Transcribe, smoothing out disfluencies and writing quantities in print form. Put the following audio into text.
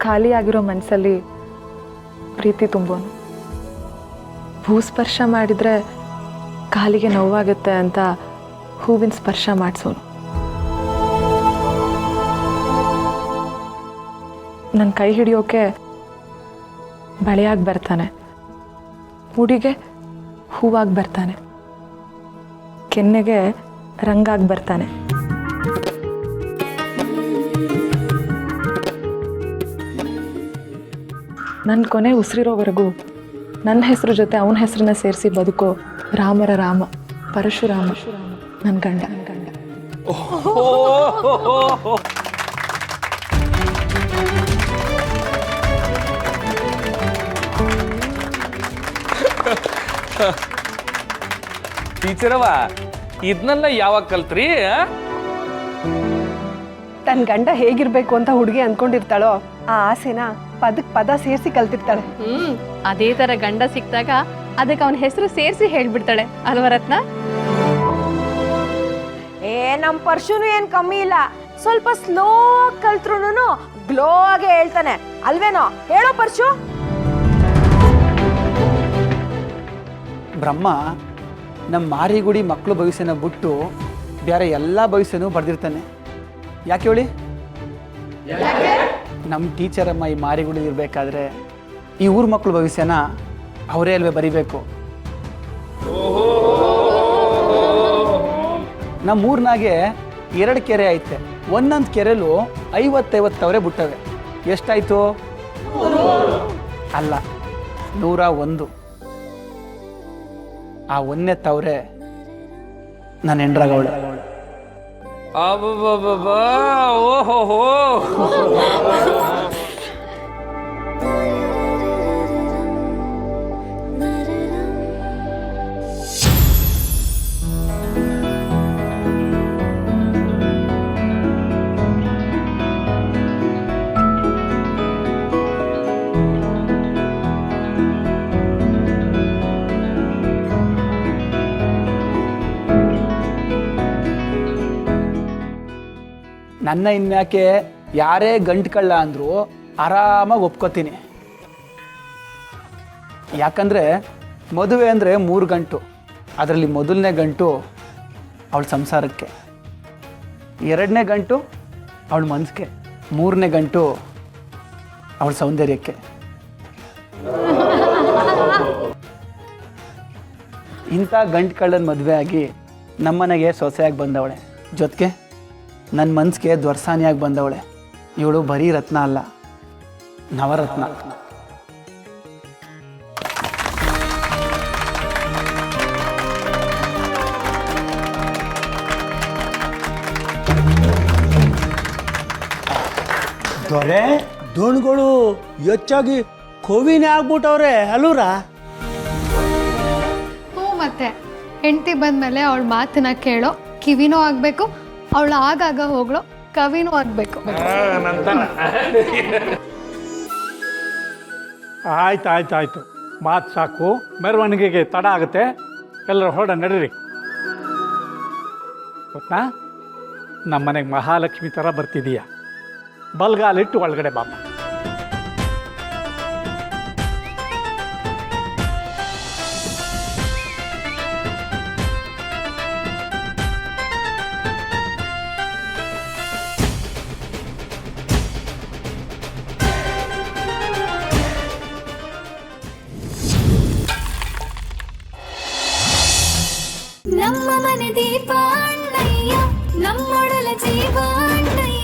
ಖಾಲಿಯಾಗಿರೋ ಮನಸ್ಸಲ್ಲಿ ಪ್ರೀತಿ ತುಂಬೋನು. ಭೂಸ್ಪರ್ಶ ಮಾಡಿದರೆ ಕಾಲಿಗೆ ನೋವಾಗುತ್ತೆ ಅಂತ ಹೂವಿನ ಸ್ಪರ್ಶ ಮಾಡಿಸೋನು. ನನ್ನ ಕೈ ಹಿಡಿಯೋಕೆ ಬಳೆಯಾಗಿ ಬರ್ತಾನೆ, ಮುಡಿಗೆ ಹೂವಾಗಿ ಬರ್ತಾನೆ, ಕೆನ್ನೆಗೆ ರಂಗಾಗಿ ಬರ್ತಾನೆ. ನನ್ನ ಕೊನೆ ಉಸಿರಿರೋವರೆಗೂ ನನ್ನ ಹೆಸರು ಜೊತೆ ಅವನ ಹೆಸರನ್ನ ಸೇರಿಸಿ ಬದುಕೋ ರಾಮರ ರಾಮ ಪರಶುರಾಮ ನನ್ನ ಗಂಡ. ಟೀಚರವ ಇದನ್ನೆಲ್ಲ ಯಾವಾಗ ಕಲ್ತ್ರಿ? ತನ್ನ ಗಂಡ ಹೇಗಿರ್ಬೇಕು ಅಂತ ಹುಡುಗಿ ಅಂದ್ಕೊಂಡಿರ್ತಾಳೋ ಆ ಆಸೆನ ಪದಕ್ ಪದ ಸೇರಿಸಿ ಕಲ್ತಿರ್ತಾಳೆ. ಅದೇ ತರ ಗಂಡ ಸಿಕ್ತಾಗ ಅದಕ್ಕೆ ಅವನ ಹೆಸರು ಸೇರಿಸಿ ಹೇಳ್ಬಿಡ್ತಾಳೆ ಅಲ್ವಾ ರತ್ನ? ನಮ್ ಪರ್ಶುನು ಏನ್ ಕಮ್ಮಿ ಇಲ್ಲ, ಸ್ವಲ್ಪ ಸ್ಲೋ ಕಲ್ತ್ರುನು ಗ್ಲೋ ಆಗಿ ಹೇಳ್ತಾನೆ ಅಲ್ವೇನೋ? ಹೇಳೋ ಪರ್ಶು. ಬ್ರಹ್ಮ ನಮ್ಮ ಮಾರಿಗುಡಿ ಮಕ್ಕಳು ಭವಿಷ್ಯನ ಬಿಟ್ಟು ಬೇರೆ ಎಲ್ಲ ಭವಿಷ್ಯನೂ ಬರೆದಿರ್ತಾನೆ. ಯಾಕೆ ಹೇಳಿ? ನಮ್ಮ ಟೀಚರಮ್ಮ ಈ ಮಾರಿಗುಡಿ ಇರಬೇಕಾದ್ರೆ ಈ ಊರ ಮಕ್ಕಳು ಭವಿಷ್ಯನ ಅವರೇ ಅಲ್ವೇ ಬರಿಬೇಕು. ನಮ್ಮ ಊರಿನಾಗೆ 2 ಕೆರೆ ಐತೆ. ಒಂದೊಂದು ಕೆರೆಲೂ 50-50 ತವರೆ ಬಿಟ್ಟವೆ. ಎಷ್ಟಾಯ್ತು? ಅಲ್ಲ, 101. ಆ ಒಂದೇ ತವರೆ ನನ್ನ ಹೆಂಡ್ರಾಗವಳೆ. ಓಹೋ, ನನ್ನ ಇನ್ಯಾಕೆ ಯಾರೇ ಗಂಟು ಕಳ್ಳ ಅಂದರೂ ಆರಾಮಾಗಿ ಒಪ್ಕೋತೀನಿ. ಯಾಕಂದರೆ ಮದುವೆ ಅಂದರೆ 3 ಗಂಟು. ಅದರಲ್ಲಿ ಮೊದಲನೇ ಗಂಟು ಅವಳ ಸಂಸಾರಕ್ಕೆ, 2ನೇ ಗಂಟು ಅವಳ ಮನಸ್ಸಿಗೆ, 3ನೇ ಗಂಟು ಅವಳ ಸೌಂದರ್ಯಕ್ಕೆ. ಇಂಥ ಗಂಟು ಕಳ್ಳನ ಮದುವೆ ಆಗಿ ನಮ್ಮನೆಗೆ ಸೊಸೆಯಾಗಿ ಬಂದವಳೆ, ಜೊತೆಗೆ ನನ್ನ ಮನಸ್ಸಿಗೆ ದ್ವರ್ಸಾನಿಯಾಗಿ ಬಂದವಳೆ. ಇವಳು ಬರೀ ರತ್ನ ಅಲ್ಲ, ನವರತ್ನ. ದೊರೆ ದೋಣ್ಗಳು ಹೆಚ್ಚಾಗಿ ಕೋವಿನೇ ಆಗ್ಬಿಟ್ಟವ್ರೆ ಅಲ್ಲೂರ. ಹ್ಞೂ, ಮತ್ತೆ ಹೆಂಡತಿ ಬಂದಮೇಲೆ ಅವಳ ಮಾತನ್ನ ಕೇಳೋ ಕಿವಿನೂ ಆಗಬೇಕು, ಅವಳು ಆಗಾಗ ಹೋಗ್ಳೋ ಕವಿನೂ ಆಗಬೇಕು. ಆಯ್ತು ಮಾತು ಸಾಕು, ಮೆರವಣಿಗೆಗೆ ತಡ ಆಗುತ್ತೆ. ಎಲ್ಲರೂ ಹೊರಡ ನಡೀರಿ. ಗೊತ್ತಾ, ನಮ್ಮನೆಗೆ ಮಹಾಲಕ್ಷ್ಮಿ ಥರ ಬರ್ತಿದೀಯ. ಬಲ್ಗಾಲಿಟ್ಟು ಒಳಗಡೆ ಬಾಪ. ನಮ್ಮ ಮನೆ ದೀಪ ಅಣ್ಣಯ್ಯ, ನಮ್ಮೊಡಲ ಜೀವ ಅಣ್ಣಯ್ಯ.